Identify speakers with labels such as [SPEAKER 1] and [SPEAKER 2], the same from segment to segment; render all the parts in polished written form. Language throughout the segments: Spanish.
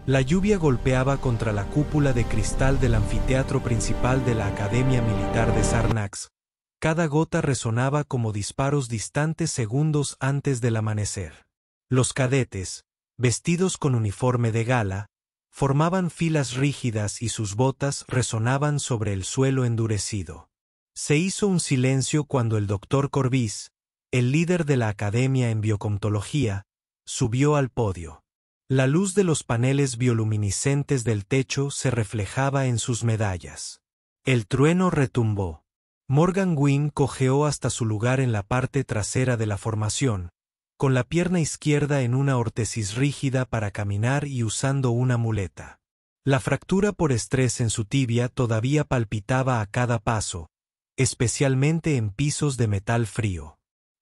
[SPEAKER 1] La lluvia golpeaba contra la cúpula de cristal del anfiteatro principal de la Academia Militar de Sarnax. Cada gota resonaba como disparos distantes segundos antes del amanecer. Los cadetes, vestidos con uniforme de gala, formaban filas rígidas y sus botas resonaban sobre el suelo endurecido. Se hizo un silencio cuando el doctor Corbis, el líder de la Academia en Biocontología, subió al podio. La luz de los paneles bioluminiscentes del techo se reflejaba en sus medallas. El trueno retumbó. Morgan Wynne cojeó hasta su lugar en la parte trasera de la formación, con la pierna izquierda en una órtesis rígida para caminar y usando una muleta. La fractura por estrés en su tibia todavía palpitaba a cada paso, especialmente en pisos de metal frío.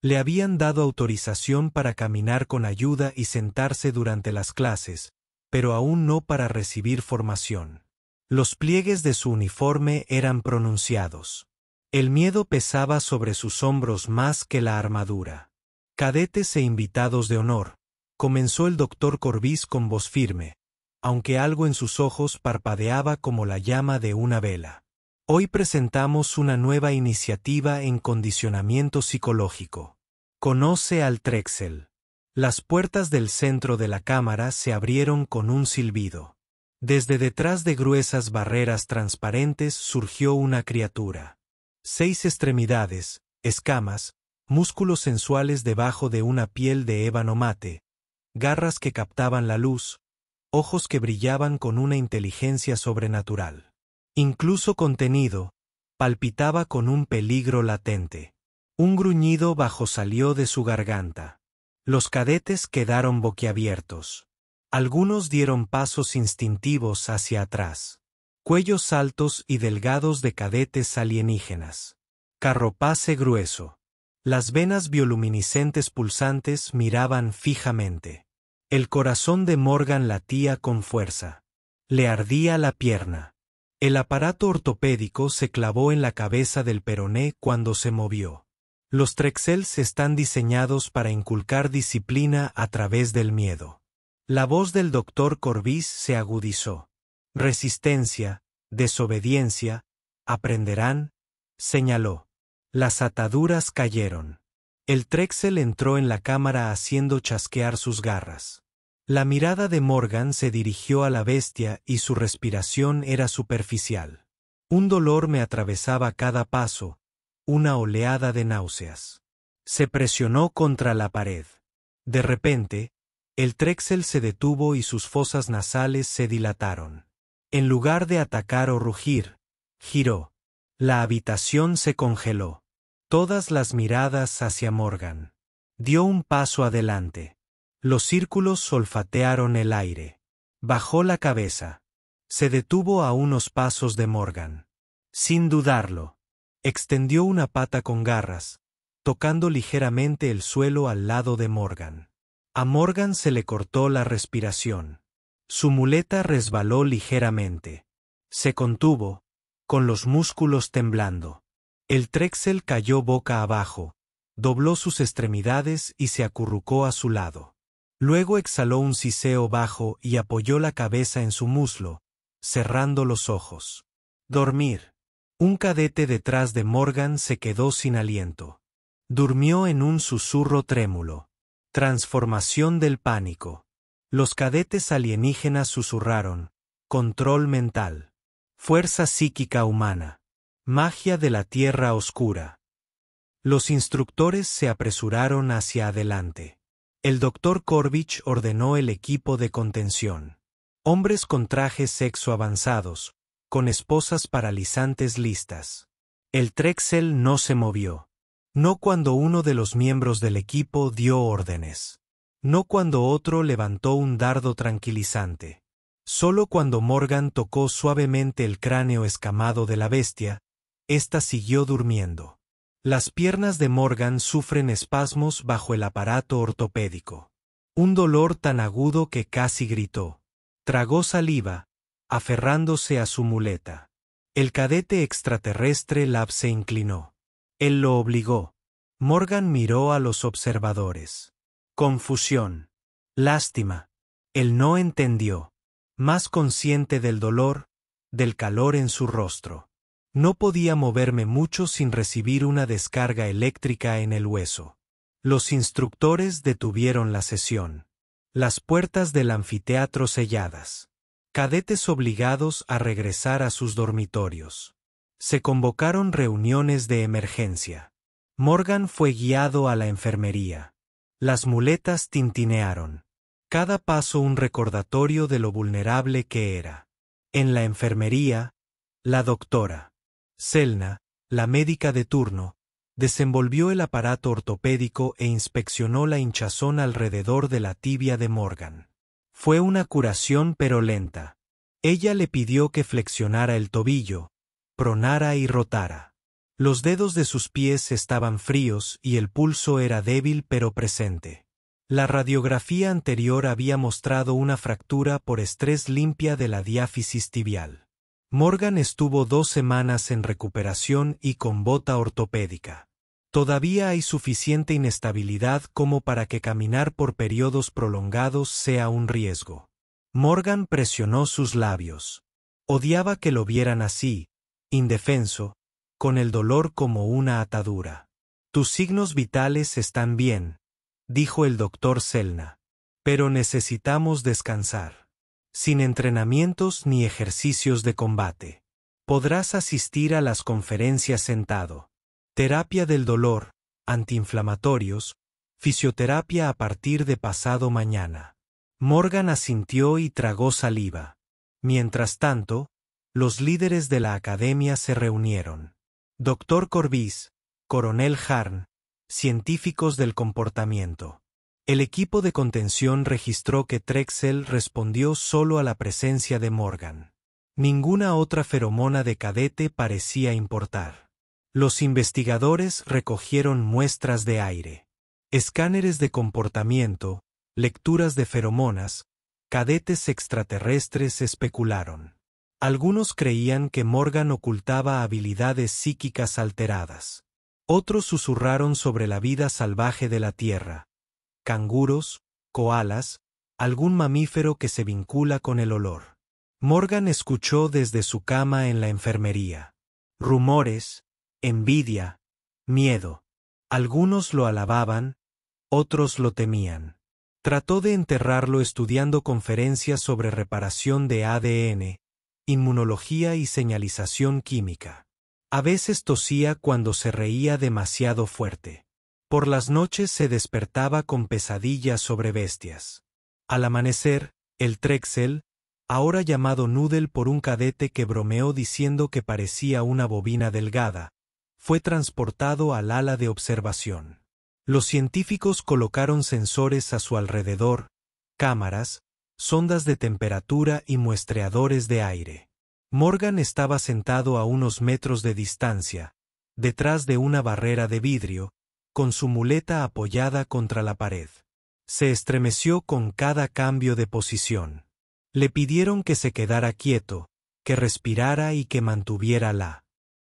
[SPEAKER 1] Le habían dado autorización para caminar con ayuda y sentarse durante las clases, pero aún no para recibir formación. Los pliegues de su uniforme eran pronunciados. El miedo pesaba sobre sus hombros más que la armadura. Cadetes e invitados de honor, comenzó el doctor Corbis con voz firme, aunque algo en sus ojos parpadeaba como la llama de una vela. Hoy presentamos una nueva iniciativa en condicionamiento psicológico. Conoce al Trexel. Las puertas del centro de la cámara se abrieron con un silbido. Desde detrás de gruesas barreras transparentes surgió una criatura. 6 extremidades, escamas, músculos sensuales debajo de una piel de ébano mate, garras que captaban la luz, ojos que brillaban con una inteligencia sobrenatural. Incluso contenido, palpitaba con un peligro latente. Un gruñido bajo salió de su garganta. Los cadetes quedaron boquiabiertos. Algunos dieron pasos instintivos hacia atrás. Cuellos altos y delgados de cadetes alienígenas. Carropace grueso. Las venas bioluminiscentes pulsantes miraban fijamente. El corazón de Morgan latía con fuerza. Le ardía la pierna. El aparato ortopédico se clavó en la cabeza del peroné cuando se movió. Los Trexels están diseñados para inculcar disciplina a través del miedo. La voz del doctor Corbis se agudizó. Resistencia, desobediencia, aprenderán, señaló. Las ataduras cayeron. El Trexel entró en la cámara haciendo chasquear sus garras. La mirada de Morgan se dirigió a la bestia y su respiración era superficial. Un dolor me atravesaba cada paso, una oleada de náuseas. Se presionó contra la pared. De repente, el Trexel se detuvo y sus fosas nasales se dilataron. En lugar de atacar o rugir, giró. La habitación se congeló. Todas las miradas hacia Morgan. Dio un paso adelante. Los círculos olfatearon el aire. Bajó la cabeza. Se detuvo a unos pasos de Morgan. Sin dudarlo, extendió una pata con garras, tocando ligeramente el suelo al lado de Morgan. A Morgan se le cortó la respiración. Su muleta resbaló ligeramente. Se contuvo, con los músculos temblando. El Trexel cayó boca abajo, dobló sus extremidades y se acurrucó a su lado. Luego exhaló un siseo bajo y apoyó la cabeza en su muslo, cerrando los ojos. Dormir. Un cadete detrás de Morgan se quedó sin aliento. Durmió en un susurro trémulo. Transformación del pánico. Los cadetes alienígenas susurraron. Control mental. Fuerza psíquica humana. Magia de la tierra oscura. Los instructores se apresuraron hacia adelante. El doctor Corbich ordenó el equipo de contención. Hombres con trajes sexo avanzados, con esposas paralizantes listas. El Trexel no se movió. No cuando uno de los miembros del equipo dio órdenes. No cuando otro levantó un dardo tranquilizante. Solo cuando Morgan tocó suavemente el cráneo escamado de la bestia, ésta siguió durmiendo. Las piernas de Morgan sufren espasmos bajo el aparato ortopédico. Un dolor tan agudo que casi gritó. Tragó saliva, aferrándose a su muleta. El cadete extraterrestre Lab se inclinó. Él lo obligó. Morgan miró a los observadores. Confusión. Lástima. Él no entendió. más consciente del dolor, del calor en su rostro. No podía moverme mucho sin recibir una descarga eléctrica en el hueso. Los instructores detuvieron la sesión. Las puertas del anfiteatro selladas. Cadetes obligados a regresar a sus dormitorios. Se convocaron reuniones de emergencia. Morgan fue guiado a la enfermería. Las muletas tintinearon. Cada paso un recordatorio de lo vulnerable que era. En la enfermería, la doctora Selna, la médica de turno, desenvolvió el aparato ortopédico e inspeccionó la hinchazón alrededor de la tibia de Morgan. Fue una curación pero lenta. Ella le pidió que flexionara el tobillo, pronara y rotara. Los dedos de sus pies estaban fríos y el pulso era débil pero presente. La radiografía anterior había mostrado una fractura por estrés limpia de la diáfisis tibial. Morgan estuvo 2 semanas en recuperación y con bota ortopédica. Todavía hay suficiente inestabilidad como para que caminar por periodos prolongados sea un riesgo. Morgan presionó sus labios. Odiaba que lo vieran así, indefenso, con el dolor como una atadura. Tus signos vitales están bien, dijo el doctor Selna. Pero necesitamos descansar. Sin entrenamientos ni ejercicios de combate. Podrás asistir a las conferencias sentado. Terapia del dolor, antiinflamatorios, fisioterapia a partir de pasado mañana. Morgan asintió y tragó saliva. Mientras tanto, los líderes de la academia se reunieron. Dr. Corbis, Coronel Harn, científicos del comportamiento. El equipo de contención registró que Trexel respondió solo a la presencia de Morgan. Ninguna otra feromona de cadete parecía importar. Los investigadores recogieron muestras de aire, escáneres de comportamiento, lecturas de feromonas. Cadetes extraterrestres especularon. Algunos creían que Morgan ocultaba habilidades psíquicas alteradas. Otros susurraron sobre la vida salvaje de la Tierra. Canguros, koalas, algún mamífero que se vincula con el olor. Morgan escuchó desde su cama en la enfermería. Rumores, envidia, miedo. Algunos lo alababan, otros lo temían. Trató de enterrarlo estudiando conferencias sobre reparación de ADN, inmunología y señalización química. A veces tosía cuando se reía demasiado fuerte. Por las noches se despertaba con pesadillas sobre bestias. Al amanecer, el Trexel, ahora llamado Noodle por un cadete que bromeó diciendo que parecía una bobina delgada, fue transportado al ala de observación. Los científicos colocaron sensores a su alrededor, cámaras, sondas de temperatura y muestreadores de aire. Morgan estaba sentado a unos metros de distancia, detrás de una barrera de vidrio, con su muleta apoyada contra la pared. Se estremeció con cada cambio de posición. Le pidieron que se quedara quieto, que respirara y que mantuviera la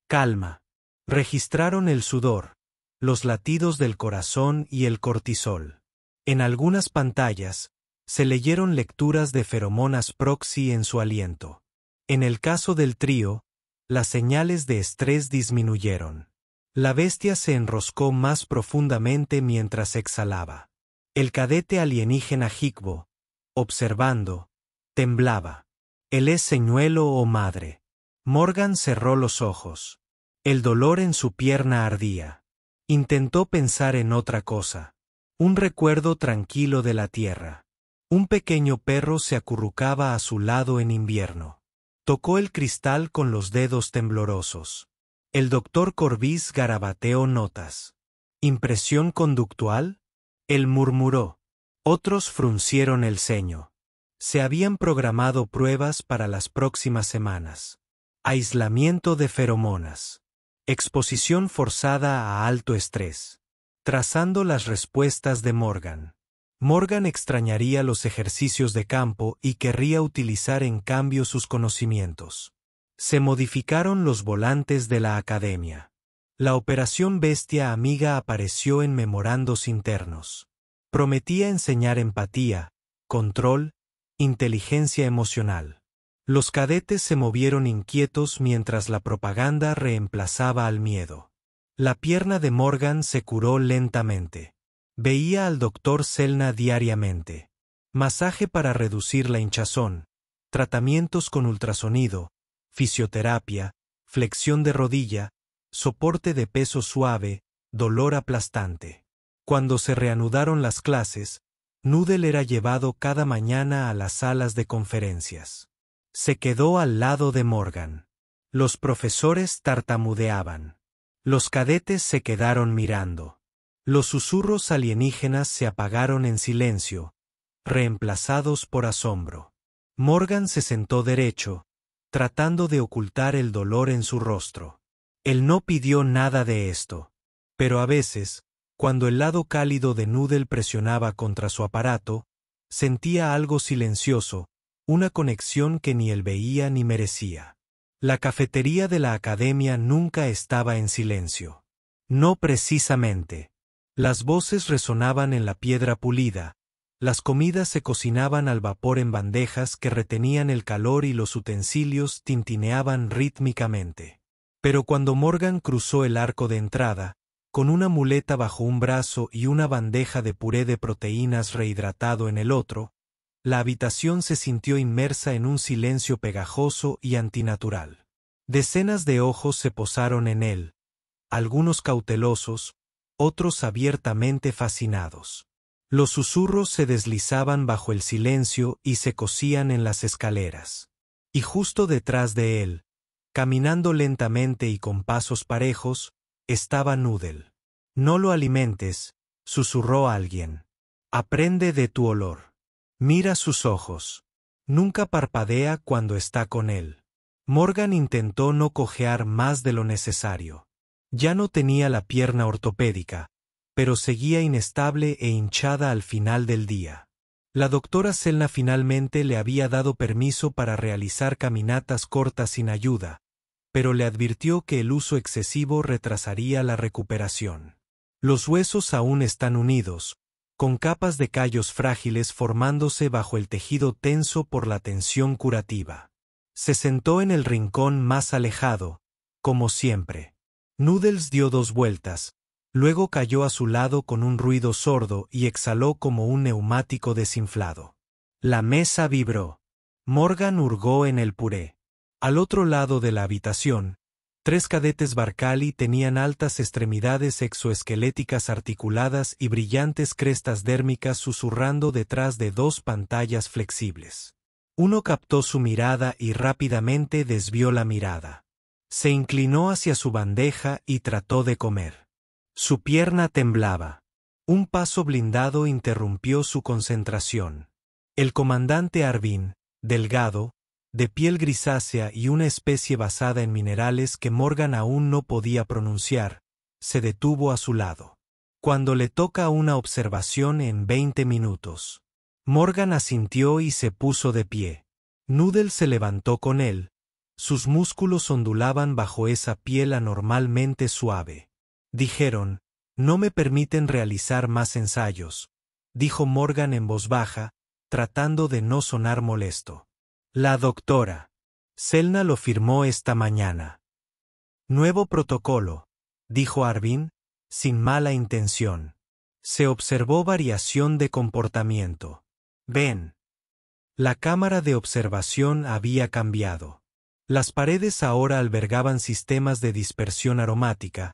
[SPEAKER 1] calma. Registraron el sudor, los latidos del corazón y el cortisol. En algunas pantallas, se leyeron lecturas de feromonas proxy en su aliento. En el caso del trío, las señales de estrés disminuyeron. La bestia se enroscó más profundamente mientras exhalaba. El cadete alienígena Higbo, observando, temblaba. ¿Él es señuelo o madre? Morgan cerró los ojos. El dolor en su pierna ardía. Intentó pensar en otra cosa. Un recuerdo tranquilo de la tierra. Un pequeño perro se acurrucaba a su lado en invierno. Tocó el cristal con los dedos temblorosos. El doctor Corbis garabateó notas. ¿Impresión conductual? Él murmuró. Otros fruncieron el ceño. Se habían programado pruebas para las próximas semanas. Aislamiento de feromonas. Exposición forzada a alto estrés. Trazando las respuestas de Morgan. Morgan extrañaría los ejercicios de campo y querría utilizar en cambio sus conocimientos. Se modificaron los volantes de la academia. La operación Bestia Amiga apareció en memorandos internos. Prometía enseñar empatía, control, inteligencia emocional. Los cadetes se movieron inquietos mientras la propaganda reemplazaba al miedo. La pierna de Morgan se curó lentamente. Veía al doctor Selna diariamente. Masaje para reducir la hinchazón, tratamientos con ultrasonido, fisioterapia, flexión de rodilla, soporte de peso suave, dolor aplastante. Cuando se reanudaron las clases, Noodle era llevado cada mañana a las salas de conferencias. Se quedó al lado de Morgan. Los profesores tartamudeaban. Los cadetes se quedaron mirando. Los susurros alienígenas se apagaron en silencio, reemplazados por asombro. Morgan se sentó derecho, tratando de ocultar el dolor en su rostro. Él no pidió nada de esto, pero a veces, cuando el lado cálido de Noodle presionaba contra su aparato, sentía algo silencioso, una conexión que ni él veía ni merecía. La cafetería de la academia nunca estaba en silencio. No precisamente. Las voces resonaban en la piedra pulida, las comidas se cocinaban al vapor en bandejas que retenían el calor y los utensilios tintineaban rítmicamente. Pero cuando Morgan cruzó el arco de entrada, con una muleta bajo un brazo y una bandeja de puré de proteínas rehidratado en el otro, la habitación se sintió inmersa en un silencio pegajoso y antinatural. Decenas de ojos se posaron en él, algunos cautelosos, otros abiertamente fascinados. Los susurros se deslizaban bajo el silencio y se cosían en las escaleras. Y justo detrás de él, caminando lentamente y con pasos parejos, estaba Noodle. «No lo alimentes», susurró alguien. «Aprende de tu olor. Mira sus ojos. Nunca parpadea cuando está con él». Morgan intentó no cojear más de lo necesario. Ya no tenía la pierna ortopédica, pero seguía inestable e hinchada al final del día. La doctora Selna finalmente le había dado permiso para realizar caminatas cortas sin ayuda, pero le advirtió que el uso excesivo retrasaría la recuperación. Los huesos aún están unidos, con capas de callos frágiles formándose bajo el tejido tenso por la tensión curativa. Se sentó en el rincón más alejado, como siempre. Noodles dio 2 vueltas, luego cayó a su lado con un ruido sordo y exhaló como un neumático desinflado. La mesa vibró. Morgan hurgó en el puré. Al otro lado de la habitación, 3 cadetes Barcali tenían altas extremidades exoesqueléticas articuladas y brillantes crestas dérmicas susurrando detrás de 2 pantallas flexibles. Uno captó su mirada y rápidamente desvió la mirada. Se inclinó hacia su bandeja y trató de comer. Su pierna temblaba. Un paso blindado interrumpió su concentración. El comandante Arvin, delgado, de piel grisácea y una especie basada en minerales que Morgan aún no podía pronunciar, se detuvo a su lado. «Cuando le toca una observación en 20 minutos». Morgan asintió y se puso de pie. Noodle se levantó con él. Sus músculos ondulaban bajo esa piel anormalmente suave. Dijeron, «No me permiten realizar más ensayos», dijo Morgan en voz baja, tratando de no sonar molesto. «La doctora Selna lo firmó esta mañana». «Nuevo protocolo», dijo Arvin, sin mala intención. Se observó variación de comportamiento. «Ven». La cámara de observación había cambiado. Las paredes ahora albergaban sistemas de dispersión aromática,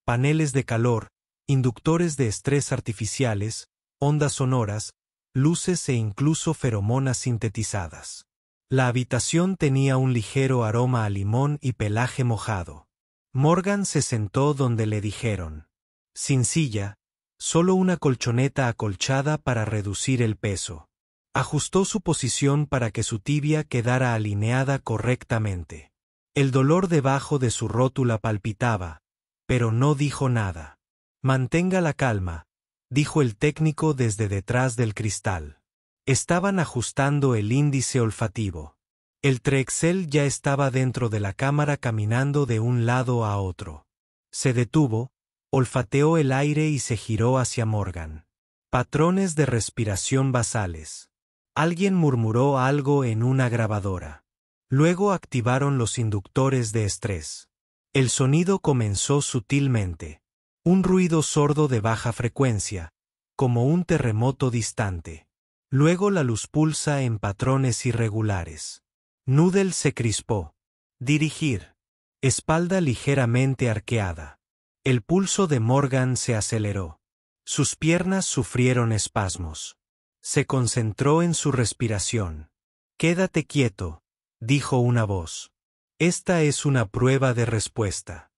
[SPEAKER 1] paneles de calor, inductores de estrés artificiales, ondas sonoras, luces e incluso feromonas sintetizadas. La habitación tenía un ligero aroma a limón y pelaje mojado. Morgan se sentó donde le dijeron. Sin silla, solo una colchoneta acolchada para reducir el peso. Ajustó su posición para que su tibia quedara alineada correctamente. El dolor debajo de su rótula palpitaba, pero no dijo nada. «Mantenga la calma», dijo el técnico desde detrás del cristal. Estaban ajustando el índice olfativo. El Trexel ya estaba dentro de la cámara caminando de un lado a otro. Se detuvo, olfateó el aire y se giró hacia Morgan. «Patrones de respiración basales». Alguien murmuró algo en una grabadora. Luego activaron los inductores de estrés. El sonido comenzó sutilmente. Un ruido sordo de baja frecuencia, como un terremoto distante. Luego la luz pulsa en patrones irregulares. Noodle se crispó. Dirigir. Espalda ligeramente arqueada. El pulso de Morgan se aceleró. Sus piernas sufrieron espasmos. Se concentró en su respiración. «Quédate quieto», dijo una voz. «Esta es una prueba de respuesta».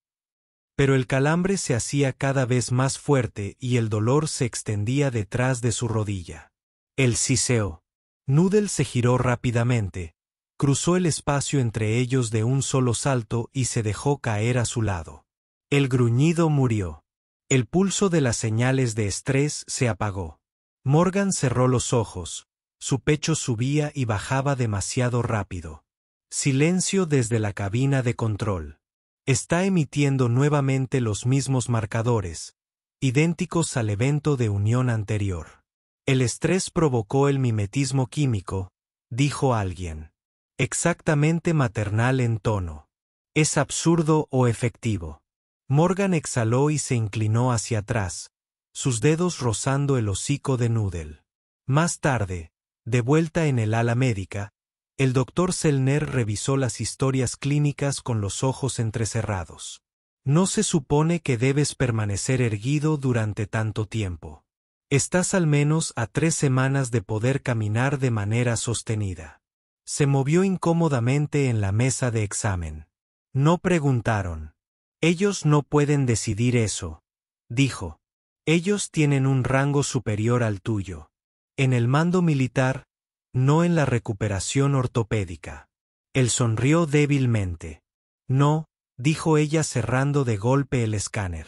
[SPEAKER 1] Pero el calambre se hacía cada vez más fuerte y el dolor se extendía detrás de su rodilla. Él siseó. Noodle se giró rápidamente, cruzó el espacio entre ellos de un solo salto y se dejó caer a su lado. El gruñido murió. El pulso de las señales de estrés se apagó. Morgan cerró los ojos, su pecho subía y bajaba demasiado rápido. Silencio desde la cabina de control. Está emitiendo nuevamente los mismos marcadores, idénticos al evento de unión anterior. El estrés provocó el mimetismo químico, dijo alguien. Exactamente maternal en tono. ¿Es absurdo o efectivo? Morgan exhaló y se inclinó hacia atrás, sus dedos rozando el hocico de Noodle. Más tarde, de vuelta en el ala médica, el doctor Zellner revisó las historias clínicas con los ojos entrecerrados. No se supone que debes permanecer erguido durante tanto tiempo. Estás al menos a 3 semanas de poder caminar de manera sostenida. Se movió incómodamente en la mesa de examen. No preguntaron. Ellos no pueden decidir eso, dijo. Ellos tienen un rango superior al tuyo. En el mando militar, no en la recuperación ortopédica. Él sonrió débilmente. No, dijo ella cerrando de golpe el escáner.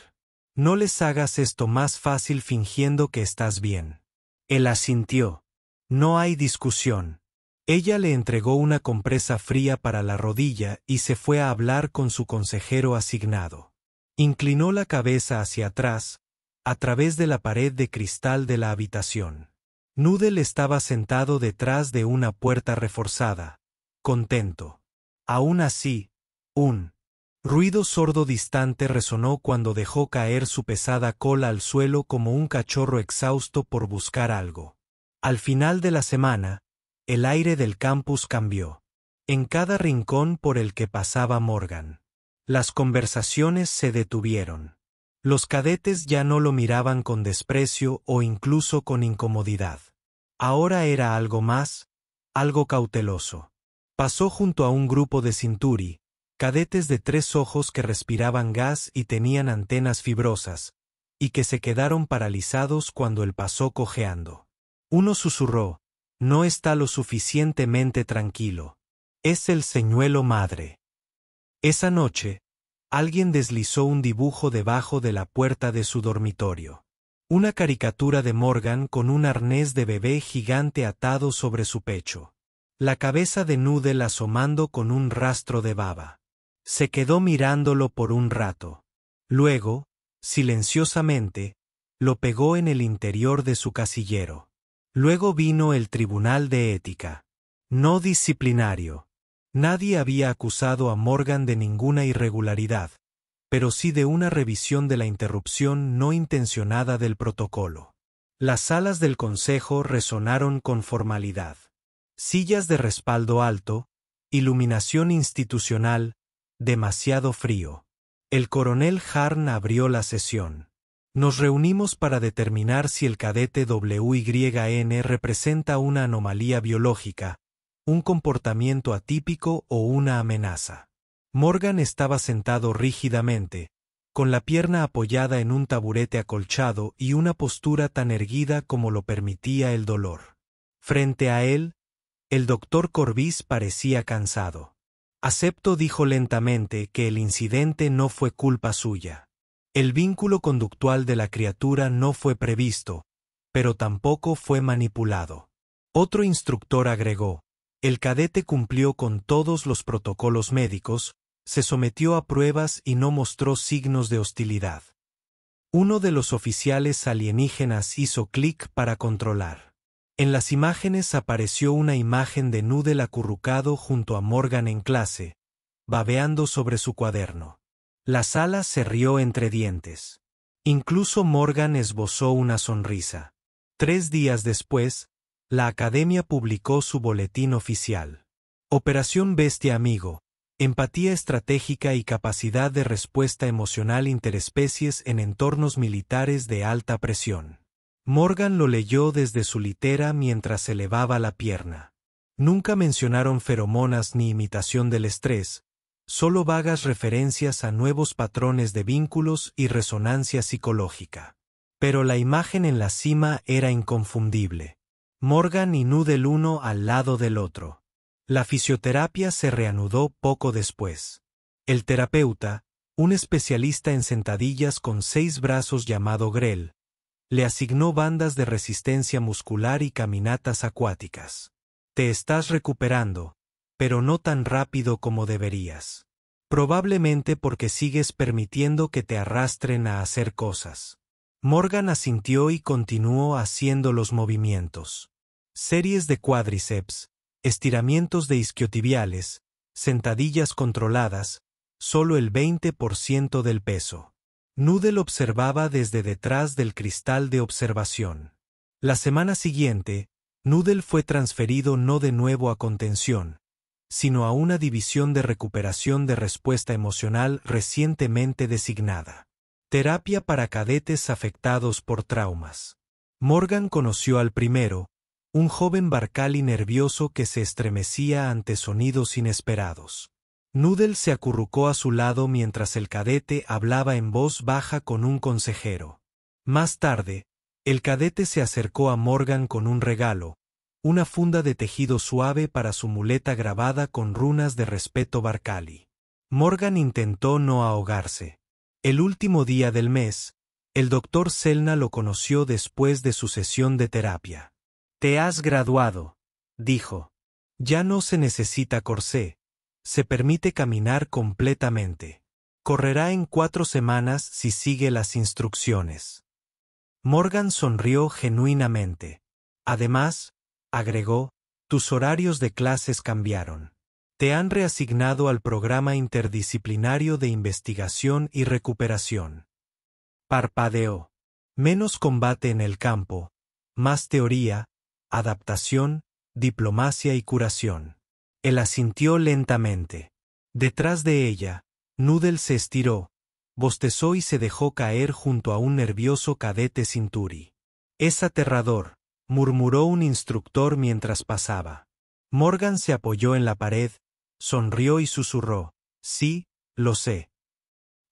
[SPEAKER 1] No les hagas esto más fácil fingiendo que estás bien. Él asintió. No hay discusión. Ella le entregó una compresa fría para la rodilla y se fue a hablar con su consejero asignado. Inclinó la cabeza hacia atrás, a través de la pared de cristal de la habitación. Noodle estaba sentado detrás de una puerta reforzada, contento. Aún así, un ruido sordo distante resonó cuando dejó caer su pesada cola al suelo como un cachorro exhausto por buscar algo. Al final de la semana, el aire del campus cambió. En cada rincón por el que pasaba Morgan, las conversaciones se detuvieron. Los cadetes ya no lo miraban con desprecio o incluso con incomodidad. Ahora era algo más, algo cauteloso. Pasó junto a un grupo de Cinturi, cadetes de 3 ojos que respiraban gas y tenían antenas fibrosas, y que se quedaron paralizados cuando él pasó cojeando. Uno susurró, «No está lo suficientemente tranquilo. Es el señuelo madre». Esa noche, alguien deslizó un dibujo debajo de la puerta de su dormitorio. Una caricatura de Morgan con un arnés de bebé gigante atado sobre su pecho. La cabeza de Noodle asomando con un rastro de baba. Se quedó mirándolo por un rato. Luego, silenciosamente, lo pegó en el interior de su casillero. Luego vino el Tribunal de Ética. No disciplinario. Nadie había acusado a Morgan de ninguna irregularidad, pero sí de una revisión de la interrupción no intencionada del protocolo. Las salas del consejo resonaron con formalidad. Sillas de respaldo alto, iluminación institucional, demasiado frío. El coronel Harn abrió la sesión. Nos reunimos para determinar si el cadete WYN representa una anomalía biológica, un comportamiento atípico o una amenaza. Morgan estaba sentado rígidamente, con la pierna apoyada en un taburete acolchado y una postura tan erguida como lo permitía el dolor. Frente a él, el doctor Corbis parecía cansado. Acepto, dijo lentamente, que el incidente no fue culpa suya. El vínculo conductual de la criatura no fue previsto, pero tampoco fue manipulado. Otro instructor agregó, el cadete cumplió con todos los protocolos médicos, se sometió a pruebas y no mostró signos de hostilidad. Uno de los oficiales alienígenas hizo clic para controlar. En las imágenes apareció una imagen de Noodle acurrucado junto a Morgan en clase, babeando sobre su cuaderno. La sala se rió entre dientes. Incluso Morgan esbozó una sonrisa. 3 días después, la Academia publicó su boletín oficial. Operación Bestia Amigo, empatía estratégica y capacidad de respuesta emocional interespecies en entornos militares de alta presión. Morgan lo leyó desde su litera mientras elevaba la pierna. Nunca mencionaron feromonas ni imitación del estrés, solo vagas referencias a nuevos patrones de vínculos y resonancia psicológica. Pero la imagen en la cima era inconfundible. Morgan y Noodle uno al lado del otro. La fisioterapia se reanudó poco después. El terapeuta, un especialista en sentadillas con 6 brazos llamado Grell, le asignó bandas de resistencia muscular y caminatas acuáticas. Te estás recuperando, pero no tan rápido como deberías. Probablemente porque sigues permitiendo que te arrastren a hacer cosas. Morgan asintió y continuó haciendo los movimientos. Series de cuádriceps, estiramientos de isquiotibiales, sentadillas controladas, solo el 20% del peso. Noodle observaba desde detrás del cristal de observación. La semana siguiente, Noodle fue transferido no de nuevo a contención, sino a una división de recuperación de respuesta emocional recientemente designada. Terapia para cadetes afectados por traumas. Morgan conoció al primero, un joven Barcali nervioso que se estremecía ante sonidos inesperados. Noodle se acurrucó a su lado mientras el cadete hablaba en voz baja con un consejero. Más tarde, el cadete se acercó a Morgan con un regalo, una funda de tejido suave para su muleta grabada con runas de respeto Barcali. Morgan intentó no ahogarse. El último día del mes, el doctor Selna lo conoció después de su sesión de terapia. «Te has graduado», dijo. «Ya no se necesita corsé. Se permite caminar completamente. Correrá en 4 semanas si sigue las instrucciones». Morgan sonrió genuinamente. Además, agregó, tus horarios de clases cambiaron. Te han reasignado al programa interdisciplinario de investigación y recuperación. Parpadeó. Menos combate en el campo, más teoría, adaptación, diplomacia y curación. Él asintió lentamente. Detrás de ella, Noodle se estiró, bostezó y se dejó caer junto a un nervioso cadete Cinturi. Es aterrador, murmuró un instructor mientras pasaba. Morgan se apoyó en la pared, sonrió y susurró, sí, lo sé.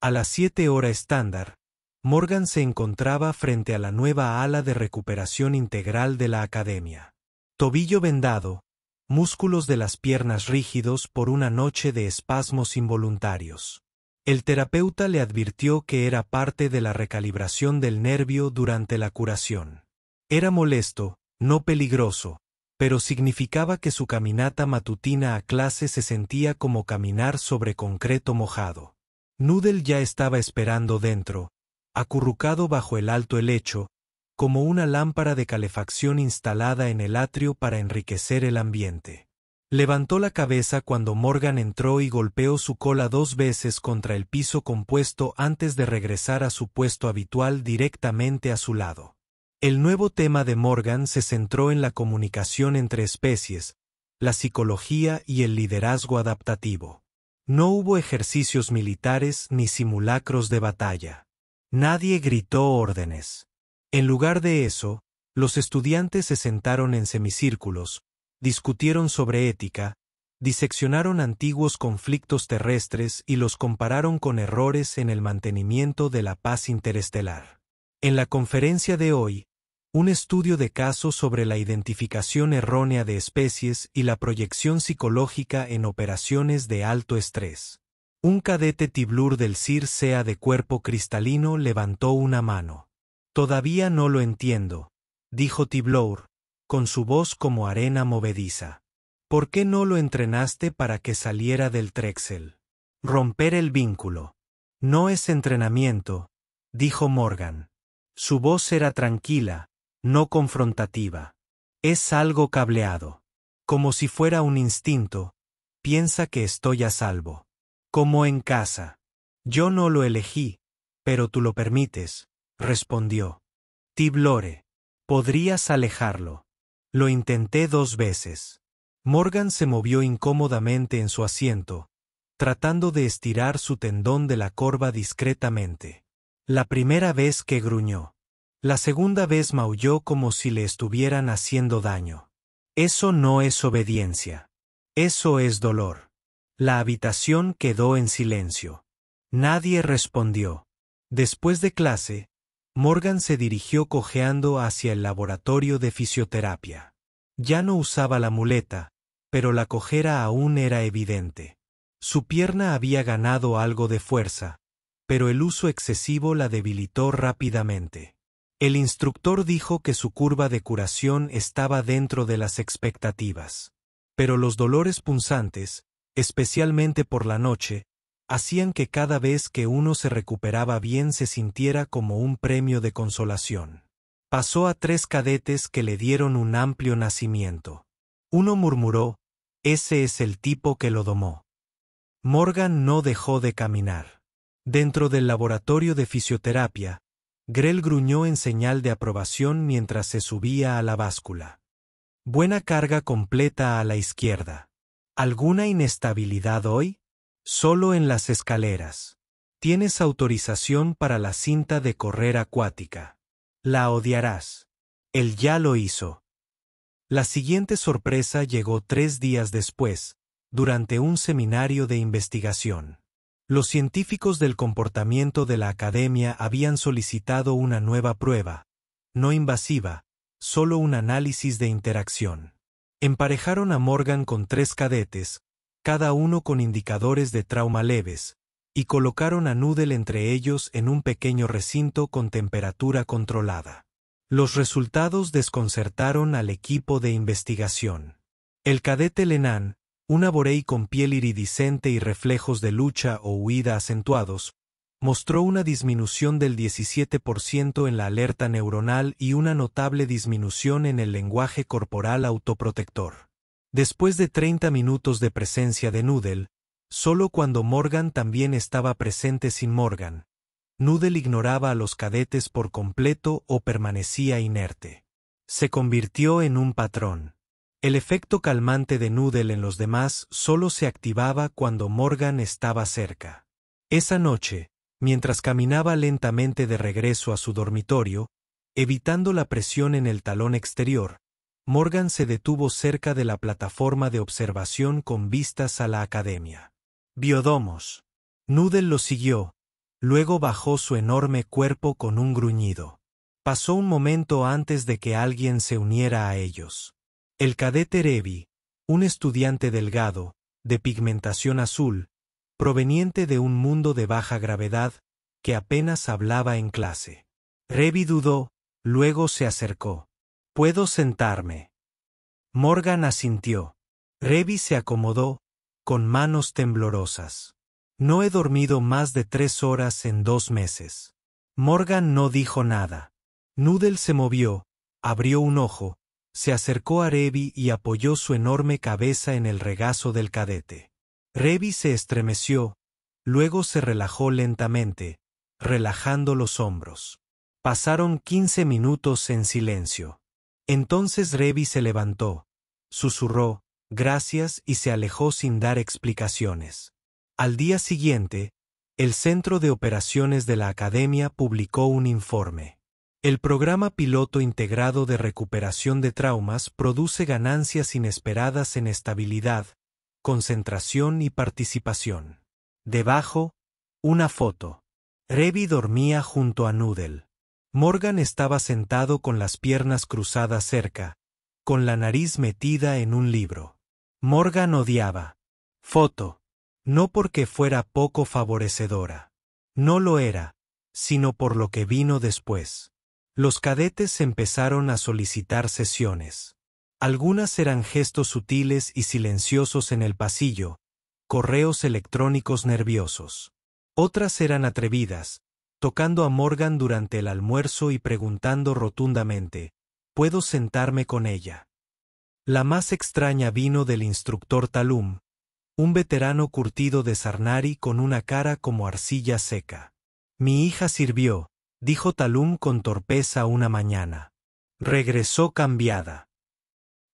[SPEAKER 1] A las 7 horas estándar, Morgan se encontraba frente a la nueva ala de recuperación integral de la academia. Tobillo vendado, músculos de las piernas rígidos por una noche de espasmos involuntarios. El terapeuta le advirtió que era parte de la recalibración del nervio durante la curación. Era molesto, no peligroso, pero significaba que su caminata matutina a clase se sentía como caminar sobre concreto mojado. Noodle ya estaba esperando dentro, acurrucado bajo el alto helecho, como una lámpara de calefacción instalada en el atrio para enriquecer el ambiente. Levantó la cabeza cuando Morgan entró y golpeó su cola 2 veces contra el piso compuesto antes de regresar a su puesto habitual directamente a su lado. El nuevo tema de Morgan se centró en la comunicación entre especies, la psicología y el liderazgo adaptativo. No hubo ejercicios militares ni simulacros de batalla. Nadie gritó órdenes. En lugar de eso, los estudiantes se sentaron en semicírculos, discutieron sobre ética, diseccionaron antiguos conflictos terrestres y los compararon con errores en el mantenimiento de la paz interestelar. En la conferencia de hoy, un estudio de caso sobre la identificación errónea de especies y la proyección psicológica en operaciones de alto estrés. Un cadete Tiblur del CIR-SEA de cuerpo cristalino levantó una mano. Todavía no lo entiendo, dijo Tiblur, con su voz como arena movediza. ¿Por qué no lo entrenaste para que saliera del Trexel? Romper el vínculo. No es entrenamiento, dijo Morgan. Su voz era tranquila, no confrontativa. Es algo cableado. Como si fuera un instinto, piensa que estoy a salvo. Como en casa. Yo no lo elegí, pero tú lo permites, respondió. Tiblore. Podrías alejarlo. Lo intenté 2 veces. Morgan se movió incómodamente en su asiento, tratando de estirar su tendón de la corva discretamente. La primera vez que gruñó. La segunda vez maulló como si le estuvieran haciendo daño. Eso no es obediencia. Eso es dolor. La habitación quedó en silencio. Nadie respondió. Después de clase, Morgan se dirigió cojeando hacia el laboratorio de fisioterapia. Ya no usaba la muleta, pero la cojera aún era evidente. Su pierna había ganado algo de fuerza, pero el uso excesivo la debilitó rápidamente. El instructor dijo que su curva de curación estaba dentro de las expectativas. Pero los dolores punzantes, especialmente por la noche, hacían que cada vez que uno se recuperaba bien se sintiera como un premio de consolación. Pasó a 3 cadetes que le dieron un amplio nacimiento. Uno murmuró, ese es el tipo que lo domó. Morgan no dejó de caminar. Dentro del laboratorio de fisioterapia, Grell gruñó en señal de aprobación mientras se subía a la báscula. Buena carga completa a la izquierda. ¿Alguna inestabilidad hoy? Solo en las escaleras. Tienes autorización para la cinta de correr acuática. La odiarás. Él ya lo hizo. La siguiente sorpresa llegó 3 días después, durante un seminario de investigación. Los científicos del comportamiento de la academia habían solicitado una nueva prueba, no invasiva, solo un análisis de interacción. Emparejaron a Morgan con 3 cadetes, cada uno con indicadores de trauma leves, y colocaron a Noodle entre ellos en un pequeño recinto con temperatura controlada. Los resultados desconcertaron al equipo de investigación. El cadete Lenan, un aborey con piel iridiscente y reflejos de lucha o huida acentuados, mostró una disminución del 17% en la alerta neuronal y una notable disminución en el lenguaje corporal autoprotector. Después de 30 minutos de presencia de Noodle, solo cuando Morgan también estaba presente sin Morgan, Noodle ignoraba a los cadetes por completo o permanecía inerte. Se convirtió en un patrón. El efecto calmante de Noodle en los demás solo se activaba cuando Morgan estaba cerca. Esa noche, mientras caminaba lentamente de regreso a su dormitorio, evitando la presión en el talón exterior, Morgan se detuvo cerca de la plataforma de observación con vistas a la academia. Biodomos. Noodle lo siguió, luego bajó su enorme cuerpo con un gruñido. Pasó un momento antes de que alguien se uniera a ellos. El cadete Revi, un estudiante delgado, de pigmentación azul, proveniente de un mundo de baja gravedad, que apenas hablaba en clase. Revi dudó, luego se acercó. ¿Puedo sentarme? Morgan asintió. Revi se acomodó, con manos temblorosas. No he dormido más de 3 horas en 2 meses. Morgan no dijo nada. Noodle se movió, abrió un ojo, se acercó a Revi y apoyó su enorme cabeza en el regazo del cadete. Revi se estremeció, luego se relajó lentamente, relajando los hombros. Pasaron 15 minutos en silencio. Entonces Revi se levantó, susurró, gracias y se alejó sin dar explicaciones. Al día siguiente, el Centro de Operaciones de la Academia publicó un informe. El programa piloto integrado de recuperación de traumas produce ganancias inesperadas en estabilidad, concentración y participación. Debajo, una foto. Revi dormía junto a Noodle. Morgan estaba sentado con las piernas cruzadas cerca, con la nariz metida en un libro. Morgan odiaba. Foto. No porque fuera poco favorecedora. No lo era, sino por lo que vino después. Los cadetes empezaron a solicitar sesiones. Algunas eran gestos sutiles y silenciosos en el pasillo, correos electrónicos nerviosos. Otras eran atrevidas, tocando a Morgan durante el almuerzo y preguntando rotundamente, ¿puedo sentarme con ella? La más extraña vino del instructor Talum, un veterano curtido de Sarnari con una cara como arcilla seca. Mi hija sirvió, dijo Talum con torpeza una mañana. Regresó cambiada.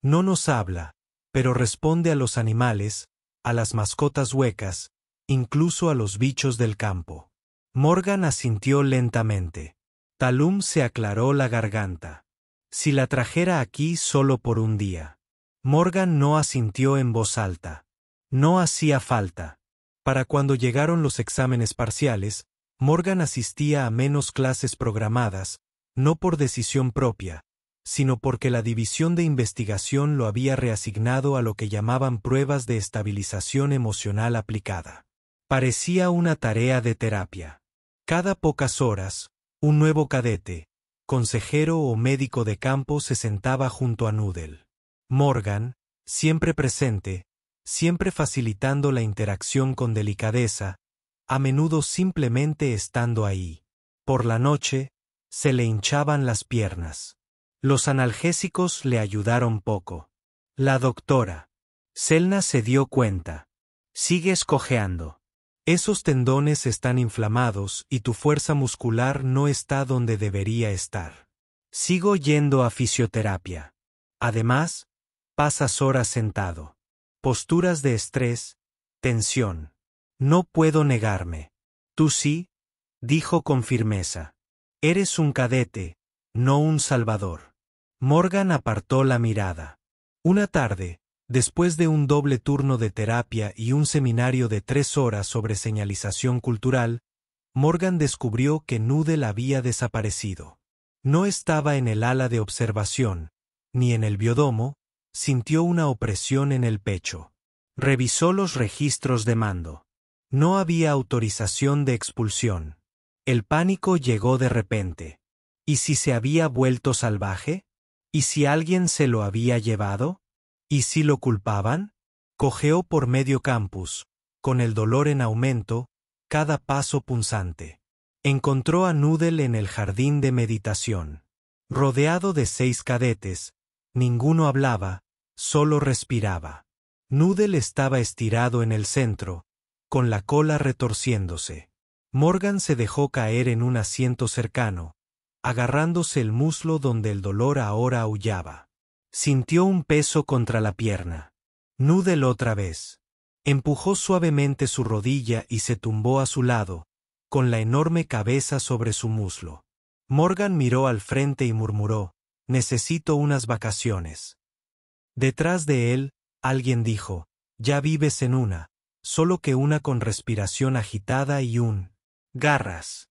[SPEAKER 1] No nos habla, pero responde a los animales, a las mascotas huecas, incluso a los bichos del campo. Morgan asintió lentamente. Talum se aclaró la garganta. Si la trajera aquí solo por un día. Morgan no asintió en voz alta. No hacía falta. Para cuando llegaron los exámenes parciales, Morgan asistía a menos clases programadas, no por decisión propia, sino porque la división de investigación lo había reasignado a lo que llamaban pruebas de estabilización emocional aplicada. Parecía una tarea de terapia. Cada pocas horas, un nuevo cadete, consejero o médico de campo se sentaba junto a Noodle. Morgan, siempre presente, siempre facilitando la interacción con delicadeza, a menudo simplemente estando ahí. Por la noche, se le hinchaban las piernas. Los analgésicos le ayudaron poco. La doctora Selna se dio cuenta. Sigues cojeando. Esos tendones están inflamados y tu fuerza muscular no está donde debería estar. Sigo yendo a fisioterapia. Además, pasas horas sentado. Posturas de estrés, tensión. No puedo negarme. Tú sí, dijo con firmeza. Eres un cadete, no un salvador. Morgan apartó la mirada. Una tarde, después de un doble turno de terapia y un seminario de 3 horas sobre señalización cultural, Morgan descubrió que Noodle había desaparecido. No estaba en el ala de observación, ni en el biodomo. Sintió una opresión en el pecho. Revisó los registros de mando. No había autorización de expulsión. El pánico llegó de repente. ¿Y si se había vuelto salvaje? ¿Y si alguien se lo había llevado? ¿Y si lo culpaban? Cojeó por medio campus, con el dolor en aumento, cada paso punzante. Encontró a Noodle en el jardín de meditación. Rodeado de 6 cadetes, ninguno hablaba, solo respiraba. Noodle estaba estirado en el centro, con la cola retorciéndose. Morgan se dejó caer en un asiento cercano, agarrándose el muslo donde el dolor ahora aullaba. Sintió un peso contra la pierna. Noodle otra vez. Empujó suavemente su rodilla y se tumbó a su lado, con la enorme cabeza sobre su muslo. Morgan miró al frente y murmuró, «Necesito unas vacaciones». Detrás de él, alguien dijo, «Ya vives en una, solo que una con respiración agitada y un garras».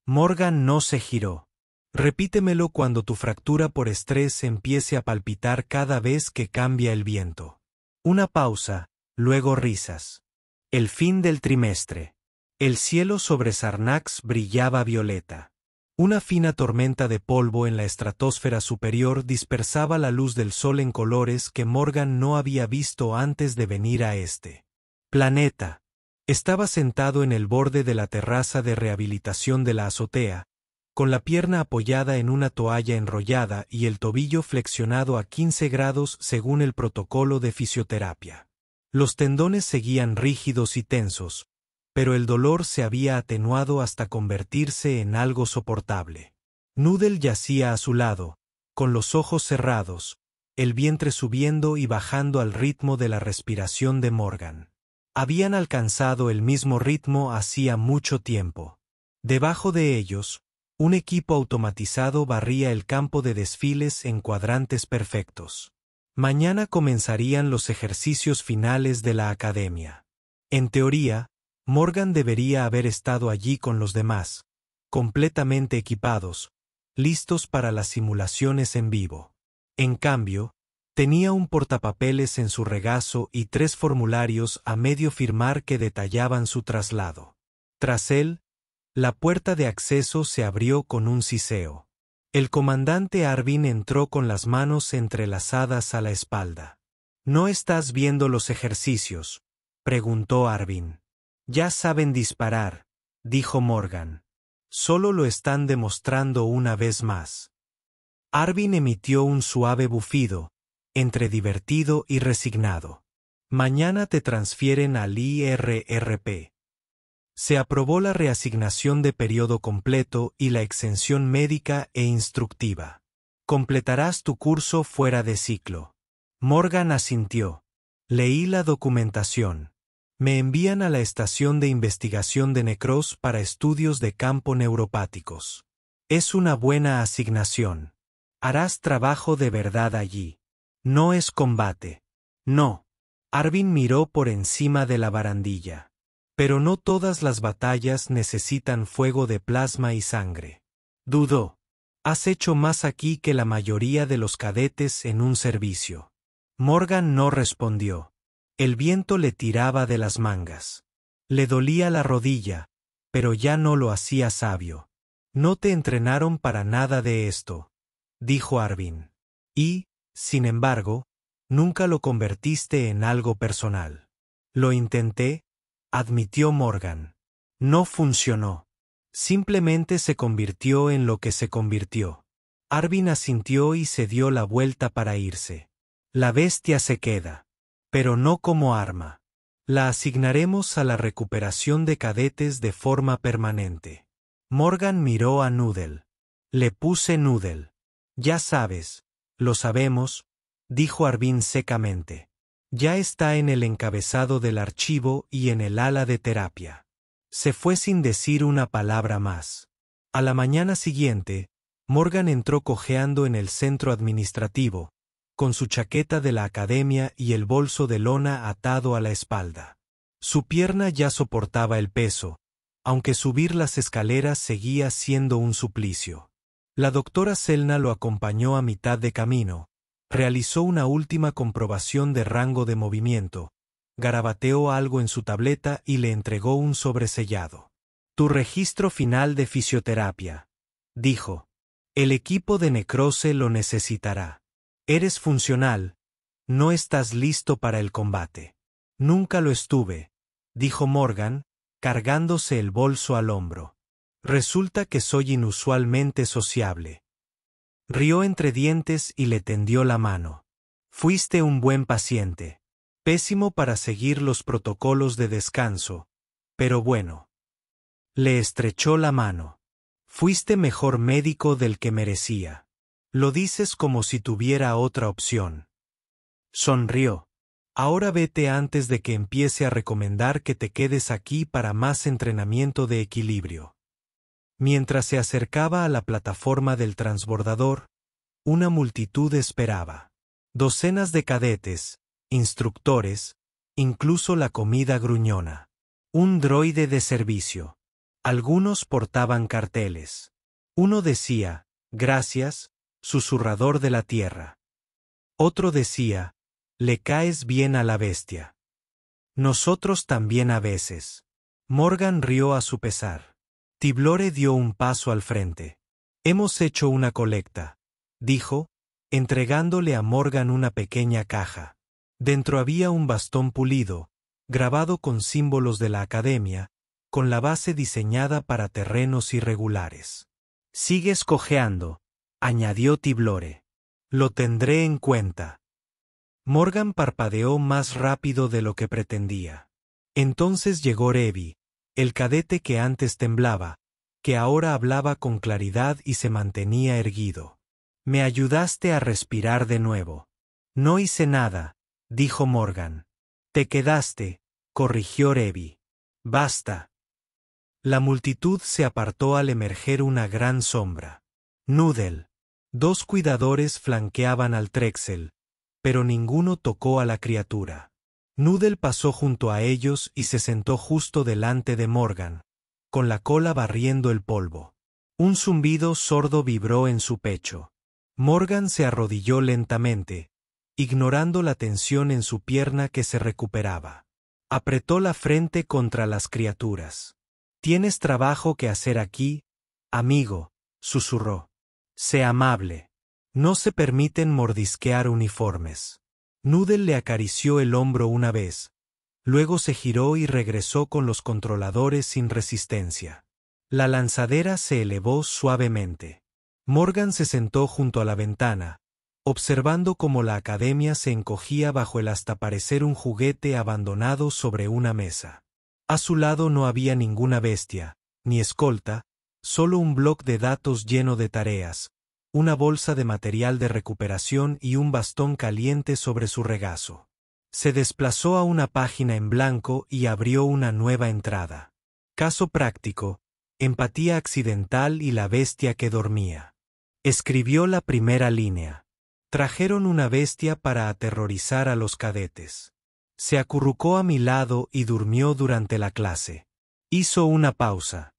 [SPEAKER 1] Morgan no se giró. «Repítemelo cuando tu fractura por estrés empiece a palpitar cada vez que cambia el viento». Una pausa, luego risas. El fin del trimestre. El cielo sobre Sarnax brillaba violeta. Una fina tormenta de polvo en la estratosfera superior dispersaba la luz del sol en colores que Morgan no había visto antes de venir a este planeta. Estaba sentado en el borde de la terraza de rehabilitación de la azotea, con la pierna apoyada en una toalla enrollada y el tobillo flexionado a 15 grados según el protocolo de fisioterapia. Los tendones seguían rígidos y tensos, pero el dolor se había atenuado hasta convertirse en algo soportable. Noodle yacía a su lado, con los ojos cerrados, el vientre subiendo y bajando al ritmo de la respiración de Morgan. Habían alcanzado el mismo ritmo hacía mucho tiempo. Debajo de ellos, un equipo automatizado barría el campo de desfiles en cuadrantes perfectos. Mañana comenzarían los ejercicios finales de la academia. En teoría, Morgan debería haber estado allí con los demás, completamente equipados, listos para las simulaciones en vivo. En cambio, tenía un portapapeles en su regazo y 3 formularios a medio firmar que detallaban su traslado. Tras él, la puerta de acceso se abrió con un siseo. El comandante Arvin entró con las manos entrelazadas a la espalda. «¿No estás viendo los ejercicios?», preguntó Arvin. «Ya saben disparar», dijo Morgan. «Solo lo están demostrando una vez más». Arvin emitió un suave bufido, entre divertido y resignado. Mañana te transfieren al IRRP. Se aprobó la reasignación de periodo completo y la exención médica e instructiva. Completarás tu curso fuera de ciclo. Morgan asintió. Leí la documentación. Me envían a la estación de investigación de Necros para estudios de campo neuropáticos. Es una buena asignación. Harás trabajo de verdad allí. No es combate. No. Arvin miró por encima de la barandilla. Pero no todas las batallas necesitan fuego de plasma y sangre. Dudó. Has hecho más aquí que la mayoría de los cadetes en un servicio. Morgan no respondió. El viento le tiraba de las mangas. Le dolía la rodilla, pero ya no lo hacía sabio. No te entrenaron para nada de esto, dijo Arvin. Y, sin embargo, nunca lo convertiste en algo personal. Lo intenté, admitió Morgan. No funcionó. Simplemente se convirtió en lo que se convirtió. Arvin asintió y se dio la vuelta para irse. La bestia se queda. Pero no como arma. La asignaremos a la recuperación de cadetes de forma permanente. Morgan miró a Noodle. Le puse Noodle. Ya sabes, lo sabemos, dijo Arvin secamente. Ya está en el encabezado del archivo y en el ala de terapia. Se fue sin decir una palabra más. A la mañana siguiente, Morgan entró cojeando en el centro administrativo, con su chaqueta de la academia y el bolso de lona atado a la espalda. Su pierna ya soportaba el peso, aunque subir las escaleras seguía siendo un suplicio. La doctora Selna lo acompañó a mitad de camino, realizó una última comprobación de rango de movimiento, garabateó algo en su tableta y le entregó un sobresellado. Tu registro final de fisioterapia, dijo. El equipo de necrose lo necesitará. Eres funcional, no estás listo para el combate. Nunca lo estuve, dijo Morgan, cargándose el bolso al hombro. Resulta que soy inusualmente sociable. Rió entre dientes y le tendió la mano. Fuiste un buen paciente. Pésimo para seguir los protocolos de descanso, pero bueno. Le estrechó la mano. Fuiste mejor médico del que merecía. Lo dices como si tuviera otra opción. Sonrió. Ahora vete antes de que empiece a recomendar que te quedes aquí para más entrenamiento de equilibrio. Mientras se acercaba a la plataforma del transbordador, una multitud esperaba. Docenas de cadetes, instructores, incluso la comida gruñona. Un droide de servicio. Algunos portaban carteles. Uno decía, gracias, susurrador de la tierra. Otro decía, le caes bien a la bestia. Nosotros también a veces. Morgan rió a su pesar. Tiblore dio un paso al frente. Hemos hecho una colecta, dijo, entregándole a Morgan una pequeña caja. Dentro había un bastón pulido, grabado con símbolos de la academia, con la base diseñada para terrenos irregulares. Sigues cojeando, añadió Tiblore. Lo tendré en cuenta. Morgan parpadeó más rápido de lo que pretendía. Entonces llegó Revi, el cadete que antes temblaba, que ahora hablaba con claridad y se mantenía erguido. Me ayudaste a respirar de nuevo. No hice nada, dijo Morgan. Te quedaste, corrigió Revi. Basta. La multitud se apartó al emerger una gran sombra. Noodle. Dos cuidadores flanqueaban al Trexel, pero ninguno tocó a la criatura. Noodle pasó junto a ellos y se sentó justo delante de Morgan, con la cola barriendo el polvo. Un zumbido sordo vibró en su pecho. Morgan se arrodilló lentamente, ignorando la tensión en su pierna que se recuperaba. Apretó la frente contra las criaturas. Tienes trabajo que hacer aquí, amigo, susurró. Sé amable. No se permiten mordisquear uniformes. Noodle le acarició el hombro una vez, luego se giró y regresó con los controladores sin resistencia. La lanzadera se elevó suavemente. Morgan se sentó junto a la ventana, observando cómo la academia se encogía bajo él hasta parecer un juguete abandonado sobre una mesa. A su lado no había ninguna bestia, ni escolta, solo un bloc de datos lleno de tareas, una bolsa de material de recuperación y un bastón caliente sobre su regazo. Se desplazó a una página en blanco y abrió una nueva entrada. Caso práctico, empatía accidental y la bestia que dormía. Escribió la primera línea. Trajeron una bestia para aterrorizar a los cadetes. Se acurrucó a mi lado y durmió durante la clase. Hizo una pausa.